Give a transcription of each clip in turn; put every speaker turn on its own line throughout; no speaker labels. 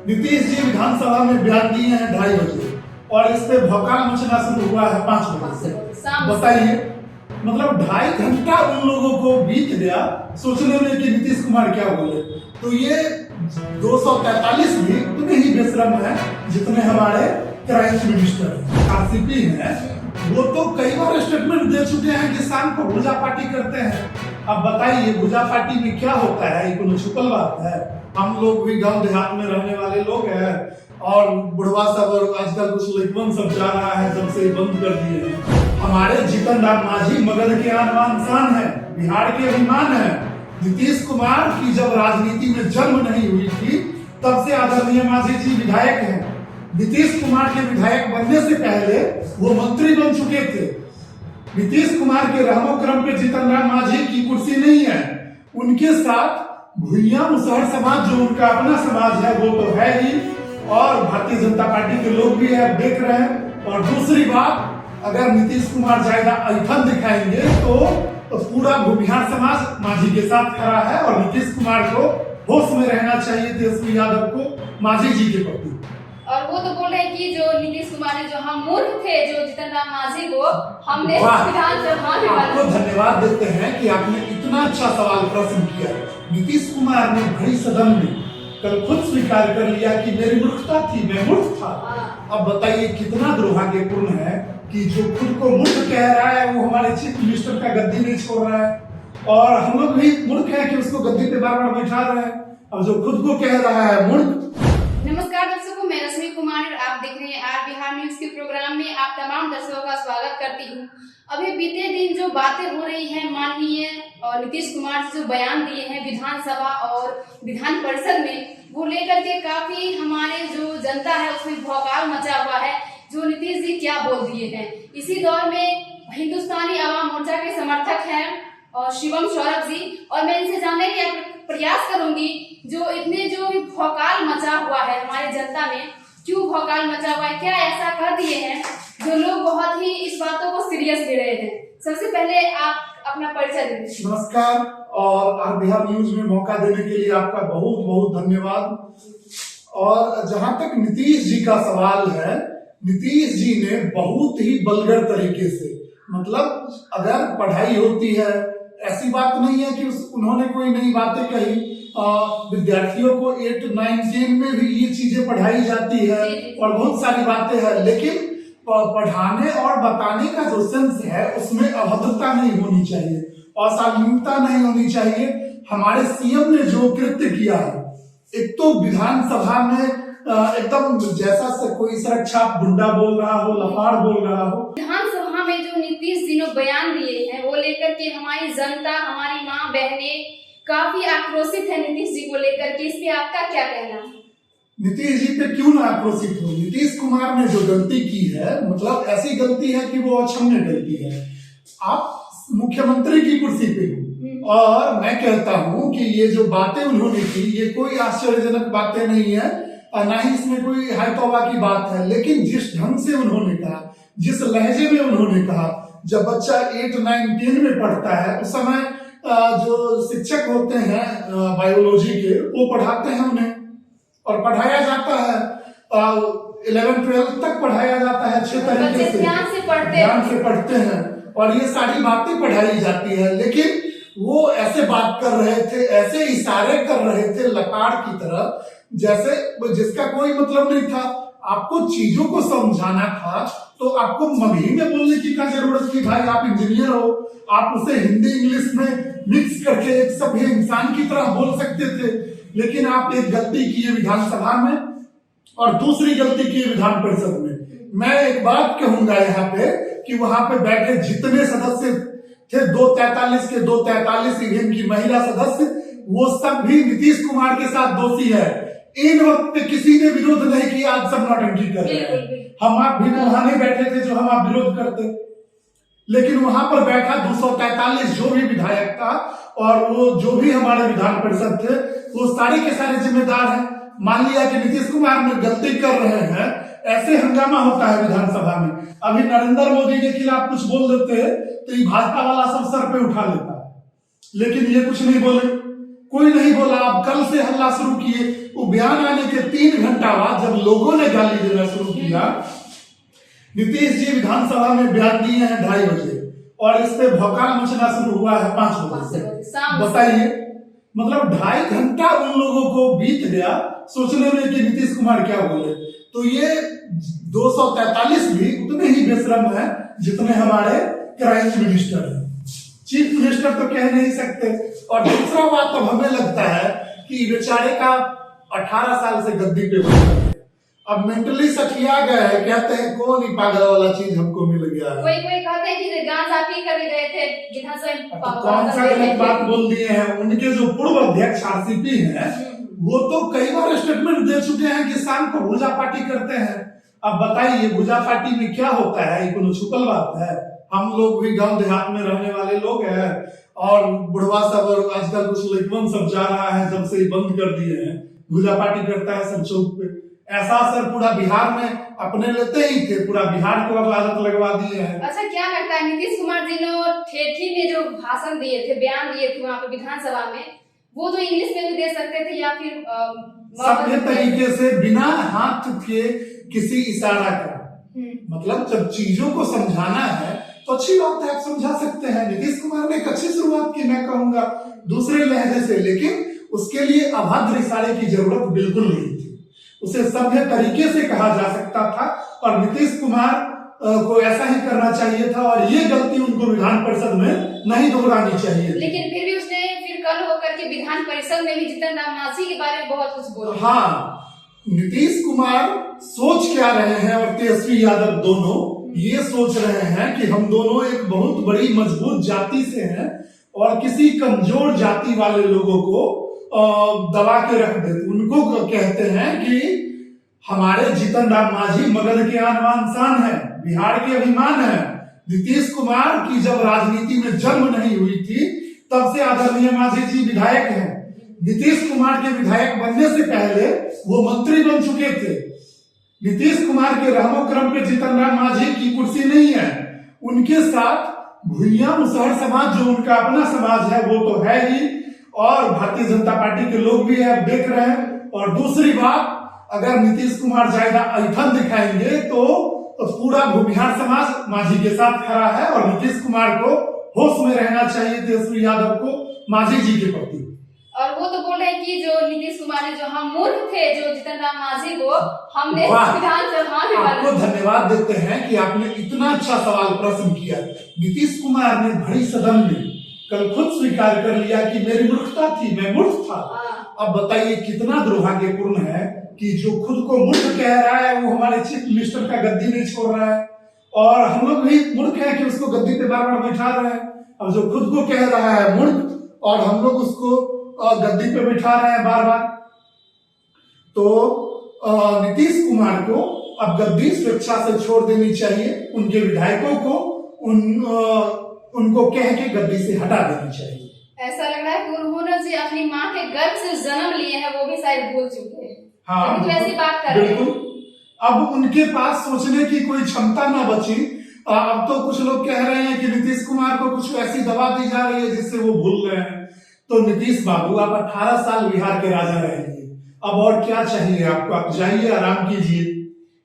नीतीश जी विधानसभा में बयान दिए हैं 2:30 बजे और इस पे भौकाल मचना शुरू हुआ है 5 बजे से। बताइए, मतलब 2.5 घंटा उन लोगों को बीत गया सोचने में कि नीतीश कुमार क्या बोले। तो ये 243 भी उतने ही बेशरम है जितने हमारे क्राइम मिनिस्टर आरसीपी हैं। वो तो कई बार स्टेटमेंट दे चुके हैं कि शाम को पूजा पार्टी करते हैं। अब बताइए पूजा पार्टी में क्या होता है, ये कोई छुपल बात है? हम लोग भी गांव देहात में रहने वाले लोग हैं और बुढ़वा सब और आजकल कुछ लड़कन सब जा रहा है जब से बंद कर दिए हैं। हमारे जीतन राम मांझी मगध के आन शान है, बिहार के अभिमान है। नीतीश कुमार की जब राजनीति में जन्म नहीं हुई थी तब से आदरणीय मांझी जी विधायक हैं। नीतीश कुमार के विधायक बनने से पहले वो मंत्री बन चुके थे। नीतीश कुमार के रहमो क्रम पे जीतन राम मांझी की कुर्सी नहीं है। उनके साथ भुइयां मुसहर समाज जो उनका अपना समाज है वो तो है ही, और भारतीय जनता पार्टी के लोग भी है, देख रहे हैं। और दूसरी बात, अगर नीतीश कुमार ज्यादा ऐठन दिखाएंगे तो पूरा भूमिहार समाज मांझी के साथ खड़ा है और नीतीश कुमार को होश में रहना चाहिए, तेजस्वी यादव को मांझी जी के प्रति।
और वो तो बोल रहे हैं कि जो नीतीश कुमार ने जो हम मूर्ख थे जो जीतन राम मांझी को हमने विधानसभा में
आपको धन्यवाद देते हैं कि आपने इतना अच्छा सवाल प्रश्न किया। नीतीश कुमार ने भाई सदन में कल खुद स्वीकार कर लिया कि मेरी मूर्खता थी, मैं मूर्ख था। अब बताइए कितना दुर्भाग्यपूर्ण है कि जो खुद को मूर्ख कह रहा है वो हमारे चीफ मिनिस्टर का गद्दी नहीं छोड़ रहा है, और हम लोग भी मूर्ख है कि उसको गद्दी पे बार बार बैठा रहे हैं। अब जो खुद को कह रहा है मूर्ख।
नमस्कार दर्शकों, मैं रश्मि कुमार और आप देख रहे हैं आर बिहार न्यूज के प्रोग्राम में आप तमाम दर्शकों का स्वागत करती हूं। अभी बीते दिन जो बातें हो रही हैं माननीय और नीतीश कुमार से जो बयान दिए हैं विधानसभा और विधान परिषद में, वो लेकर के काफी हमारे जो जनता है उसमें भौकाल मचा हुआ है। जो नीतीश जी क्या बोल दिए हैं, इसी दौर में हिंदुस्तानी आवाम मोर्चा के समर्थक हैं और शिवम सौरभ जी, और मैं इनसे जानने का प्रयास करूंगी जो इतने जो भौकाल मचा हुआ है हमारे जनता में, क्यों भौकाल मचा हुआ है, क्या ऐसा कर दिए हैं जो लोग बहुत ही इस बातों को सीरियस ले रहे हैं। सबसे पहले आप अपना परिचय दीजिए।
नमस्कार, और आर बिहार न्यूज में मौका देने के लिए आपका बहुत बहुत धन्यवाद। और जहां तक नीतीश जी का सवाल है, नीतीश जी ने बहुत ही बलगर तरीके से, मतलब अगर पढ़ाई होती है, ऐसी बात नहीं है कि उन्होंने कोई नई बातें कही। विद्यार्थियों को 8, 9, 10 में भी ये चीजें पढ़ाई जाती है और बहुत सारी बातें हैं, लेकिन पढ़ाने और बताने का जो सेंस है उसमें अभद्रता नहीं होनी चाहिए, असामान्यता नहीं होनी चाहिए। हमारे सीएम ने जो कृत्य किया है, एक तो विधानसभा में एकदम जैसा से कोई सुरक्षा गुंडा बोल रहा हो, लफाड़ बोल रहा हो।
विधानसभा में जो नीतीश जी ने बयान दिए हैं वो लेकर के हमारी जनता, हमारी माँ बहने काफी आक्रोशित है नीतीश जी को लेकर के। इस पे आपका क्या कहना है?
नीतीश जी पे क्यों ना आक्रोशित हो? नीतीश कुमार ने जो गलती की है, मतलब ऐसी गलती है कि वो अक्षम्य गलती है। आप मुख्यमंत्री की कुर्सी पे हो और मैं कहता हूं कि ये जो बातें उन्होंने की ये कोई आश्चर्यजनक बातें नहीं है और ना ही इसमें कोई हाय तौबा की बात है। लेकिन जिस ढंग से उन्होंने कहा, जिस लहजे में उन्होंने कहा, जब बच्चा 8, 9, 10 में पढ़ता है उस समय जो शिक्षक होते हैं बायोलॉजी के, वो पढ़ाते हैं उन्हें और पढ़ाया जाता है 11, 12 तक पढ़ाया जाता है अच्छे तरीके से, ध्यान से पढ़ते हैं और ये सारी बातें पढ़ाई जाती है। लेकिन वो ऐसे बात कर रहे थे, ऐसे इशारे कर रहे थे लताड़ की तरह, जैसे जिसका कोई मतलब नहीं था। आपको चीजों को समझाना था तो आपको मगही में बोलने की क्या जरूरत थी? भाई आप इंजीनियर हो, आप उसे हिंदी इंग्लिश में मिक्स करके एक सभ्य इंसान की तरह बोल सकते थे। लेकिन आप एक गलती किए विधानसभा में और दूसरी गलती की विधान परिषद में। मैं एक बात कहूंगा यहाँ पे कि वहां पे बैठे जितने सदस्य थे 243 के 243 इवन की महिला सदस्य, वो सब भी नीतीश कुमार के साथ दोषी है। इन वक्त पे किसी ने विरोध नहीं किया, आज सब नौटंकी कर रहे हैं। हम आप भी वहां नहीं बैठे थे जो हम आप विरोध करते, लेकिन वहां पर बैठा 243 जो भी विधायक था और वो जो भी हमारे विधान परिषद थे, वो सारे के सारे जिम्मेदार हैं। मान लिया कि नीतीश कुमार में गलती कर रहे हैं, ऐसे हंगामा होता है विधानसभा में। अभी नरेंद्र मोदी के खिलाफ कुछ बोल देते हैं तो ये भाजपा वाला सब सर पे उठा लेता है, लेकिन ये कुछ नहीं बोले, कोई नहीं बोला। आप कल से हल्ला शुरू किए, वो बयान आने के 3 घंटा घंटा बाद जब लोगों ने गाली देना शुरू किया, नीतीश जी विधानसभा में बयान दिए हैं 2:30 बजे और इस पे भौकाल मचना शुरू हुआ है 5 बजे से। बताइए, मतलब 2.5 घंटा उन लोगों को बीत गया सोचने में कि नीतीश कुमार क्या बोले। तो ये 243 भी उतने ही बेशरम है जितने हमारे क्राइम मिनिस्टर है। चीफ मिनिस्टर तो कह नहीं सकते। और दूसरा बात तो हमें लगता है कि बेचारे का 18 साल से गद्दी पे बैठा है, अब मेंटली सठिया गए हैं, कहते हैं कौन ही पागल वाला चीज हमको मिल गया है।
कोई कहते हैं कि गांजा पी कर गए थे विधानसभा,
तो कौन सा गलत बात बोल दिए हैं। उनके जो पूर्व अध्यक्ष आरसीपी हैं वो तो कई बार स्टेटमेंट दे चुके हैं कि शाम को भूजा पार्टी करते हैं। अब बताइए भूजा पार्टी में क्या होता है, ये कोई छुपल बात है। हम लोग भी गांव देहात में रहने वाले लोग हैं और बुढ़वा सब और आजकल कुछ लड़कन सब जा रहा है, जब से ही बंद कर दिए हैं, भूजा पार्टी करता है सब चौक पे। ऐसा असर पूरा बिहार में अपने लेते ही थे, पूरा बिहार को अब आदत लगवा दिए हैं।
अच्छा, क्या लगता है नीतीश कुमार जी ने ठेठी में जो भाषण दिए थे, बयान दिए थे वहाँ पे विधानसभा में, वो तो इंग्लिश में भी दे सकते थे या फिर
सभ्य तरीके से बिना हाथ के किसी इशारा का, मतलब जब चीजों को समझाना है तो अच्छी बात है, आप समझा सकते हैं। नीतीश कुमार ने एक अच्छी शुरुआत की, मैं कहूंगा दूसरे लहजे से, लेकिन उसके लिए अभद्र इशारे की जरूरत बिल्कुल नहीं थी। उसे सभ्य तरीके से कहा जा सकता था और नीतीश कुमार को ऐसा ही करना चाहिए था और ये गलती उनको विधान परिषद में नहीं दोहरानी चाहिए।
लेकिन फिर भी उसने फिर कल होकर के विधान परिषद में भी जीतन राम मांझी के बारे में बहुत कुछ बोला।
हाँ, नीतीश कुमार सोच क्या रहे हैं और तेजस्वी यादव दोनों ये सोच रहे हैं कि हम दोनों एक बहुत बड़ी मजबूत जाति से हैं और किसी कमजोर जाति वाले लोगों को दबा के रख देते। उनको कहते हैं कि हमारे जीतन राम मांझी मगध के आन बान शान है, बिहार के अभिमान है। नीतीश कुमार की जब राजनीति में जन्म नहीं हुई थी तब से आदरणीय मांझी जी विधायक हैं। नीतीश कुमार के विधायक बनने से पहले वो मंत्री बन चुके थे। नीतीश कुमार के रहमो क्रम पे जीतन राम मांझी की कुर्सी नहीं है। उनके साथ भुइयां मुसहर समाज जो उनका अपना समाज है वो तो है ही, और भारतीय जनता पार्टी के लोग भी है, देख रहे हैं। और दूसरी बात, अगर नीतीश कुमार ज्यादा ऐठन दिखाएंगे तो पूरा बिहार समाज मांझी के साथ खड़ा है और नीतीश कुमार को होश में रहना चाहिए, तेजस्वी यादव को मांझी जी के प्रति।
और वो तो बोल रहे हैं कि जो नीतीश कुमार ने, जो हम मूर्ख थे, जो जीतन राम मांझी को हमने विधानसभा में,
आपको धन्यवाद देते हैं कि आपने इतना अच्छा सवाल प्रश्न किया। नीतीश कुमार ने भरी सदन में कल खुद स्वीकार कर लिया कि मेरी मूर्खता थी, मैं मूर्ख था। अब बताइए कितना दुर्भाग्यपूर्ण है कि जो खुद को मूर्ख कह रहा है वो हमारे चीफ मिनिस्टर का गद्दी नहीं छोड़ रहा है, और हम लोग भी मूर्ख है कि उसको गद्दी पे बार बार बैठा रहे हैं। अब जो खुद को कह रहा है मूर्ख और हम लोग उसको गद्दी पे बैठा रहे हैं बार बार, तो नीतीश कुमार को अब गद्दी स्वेच्छा से छोड़ देनी चाहिए। उनके विधायकों को उनको कह के गद्दी से हटा देनी चाहिए।
ऐसा लग रहा है कि उन्होंने जो अपनी माँ के गर्भ से जन्म लिए हैं वो भी शायद भूल चुके हैं।
हाँ,
तो ऐसी बात कर रहे हैं।
अब उनके पास सोचने की कोई क्षमता ना बची। अब तो कुछ लोग कह रहे हैं कि नीतीश कुमार को कुछ ऐसी दवा दी जा रही है जिससे वो भूल गए हैं। तो नीतीश बाबू, आप 18 साल बिहार के राजा रहेंगे, अब और क्या चाहिए आपको? आप जाइए, आराम कीजिए।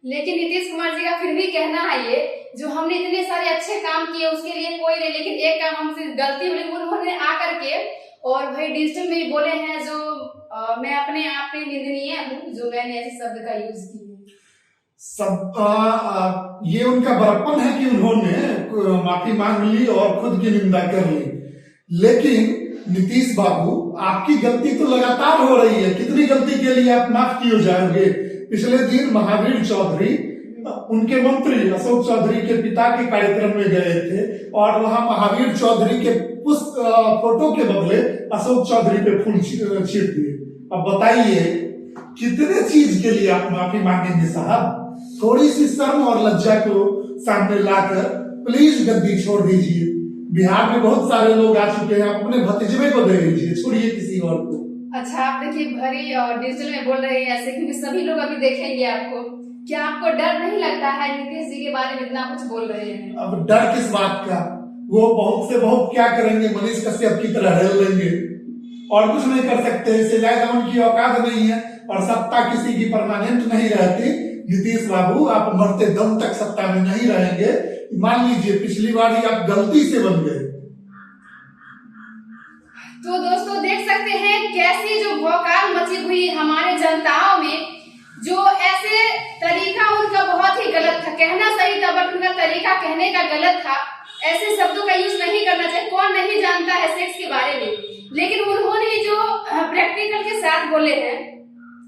लेकिन नीतीश कुमार जी का फिर भी कहना है ये, जो हमने इतने सारे अच्छे काम किए उसके लिए कोई नहीं, लेकिन एक काम हमसे गलती हुई, उन्होंने आकर के और भाई डिजिटल में बोले हैं जो मैं अपने आप में निंदनीय हूँ, जो मैंने ऐसे शब्द का यूज किया।
ये उनका बड़प्पन है कि उन्होंने माफी मांग ली और खुद की निंदा कर ली। लेकिन नीतीश बाबू, आपकी गलती तो लगातार हो रही है। कितनी गलती के लिए आप माफ किए जाओगे? पिछले दिन महावीर चौधरी, उनके मंत्री अशोक चौधरी के पिता के कार्यक्रम में गए थे और वहां महावीर चौधरी के फोटो के बदले अशोक चौधरी पे फूल छीट दिए। अब बताइए कितने चीज के लिए आप माफी मांगेंगे साहब? थोड़ी सी शर्म और लज्जा को सामने लाकर प्लीज गद्दी छोड़ दीजिए। बिहार में बहुत सारे लोग आ चुके हैं, अपने भतीजे को दे दीजिए, छोड़िए किसी और को।
अच्छा, आप देखिए भरी और डिजिटल में बोल रहे हैं ऐसे, क्योंकि सभी लोग अभी देखेंगे आपको। क्या आपको डर नहीं लगता है नीतीश जी के बारे में इतना कुछ बोल रहे हैं?
अब डर किस बात का? वो बहुत से बहुत क्या करेंगे, मनीष कश्यप की तरह रह लेंगे और कुछ नहीं कर सकते। इससे ज्यादा उनकी औकात नहीं है। और सत्ता किसी की परमानेंट नहीं रहती। नीतीश बाबू, आप मरते दम तक सत्ता में नहीं रहेंगे। मान लीजिए पिछली बार ही आप गलती से बन गए।
तो दोस्तों देख सकते हैं कैसी जो भौकाल मची हुई हमारे जनताओं में, जो ऐसे तरीका उनका बहुत ही गलत था, कहना सही था बट उनका तरीका कहने का गलत था। ऐसे शब्दों का यूज नहीं करना चाहिए। कौन नहीं जानता है सेक्स के बारे में, लेकिन उन्होंने जो प्रैक्टिकल के साथ बोले हैं,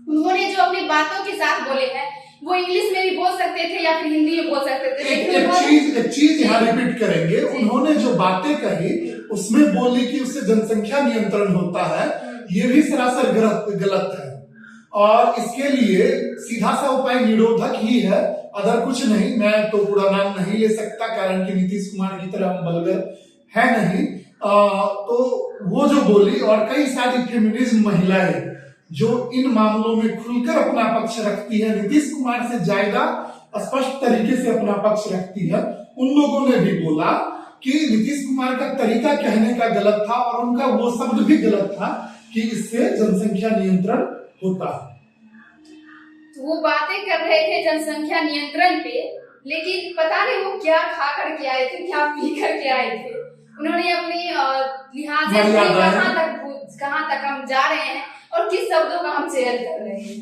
उन्होंने जो अपनी बातों के साथ बोले हैं, वो इंग्लिश में भी बोल सकते थे या फिर हिंदी में बोल सकते थे।
एक चीज यहाँ रिपीट करेंगे। उन्होंने जो बातें कही उसमें बोली कि उससे जनसंख्या नियंत्रण होता है, ये भी सरासर गलत है। और इसके लिए सीधा सा उपाय निरोधक ही है, अदर कुछ नहीं। मैं तो पूरा नाम नहीं ले सकता, कारण कि नीतीश कुमार की तरह हम बलगर है नहीं। तो वो जो बोली, और कई सारी फेमिनिज्म महिलाएं जो इन मामलों में खुलकर अपना पक्ष रखती है, नीतीश कुमार से ज्यादा स्पष्ट तरीके से अपना पक्ष रखती है, उन लोगों ने भी बोला कि नीतीश कुमार का तरीका कहने का गलत था और उनका वो शब्द भी गलत था कि इससे जनसंख्या नियंत्रण होता है।
तो वो बातें कर रहे थे जनसंख्या नियंत्रण पे, लेकिन पता नहीं वो क्या खा करके आए थे, क्या पी करके आए थे। उन्होंने अपनी लिहाजे कहाँ तक हम जा रहे हैं और किस शब्दों का हम चयन कर रहे हैं।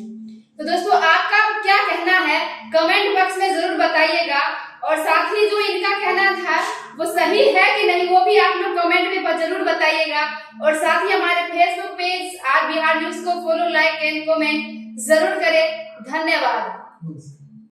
तो दोस्तों आपका क्या कहना है कमेंट बॉक्स में जरूर बताइएगा, और साथ ही जो इनका कहना था वो सही है कि नहीं वो भी आप लोग कमेंट में जरूर बताइएगा। और साथ ही हमारे Facebook page R Bihar news को फॉलो, लाइक एंड कमेंट जरूर करें। धन्यवाद।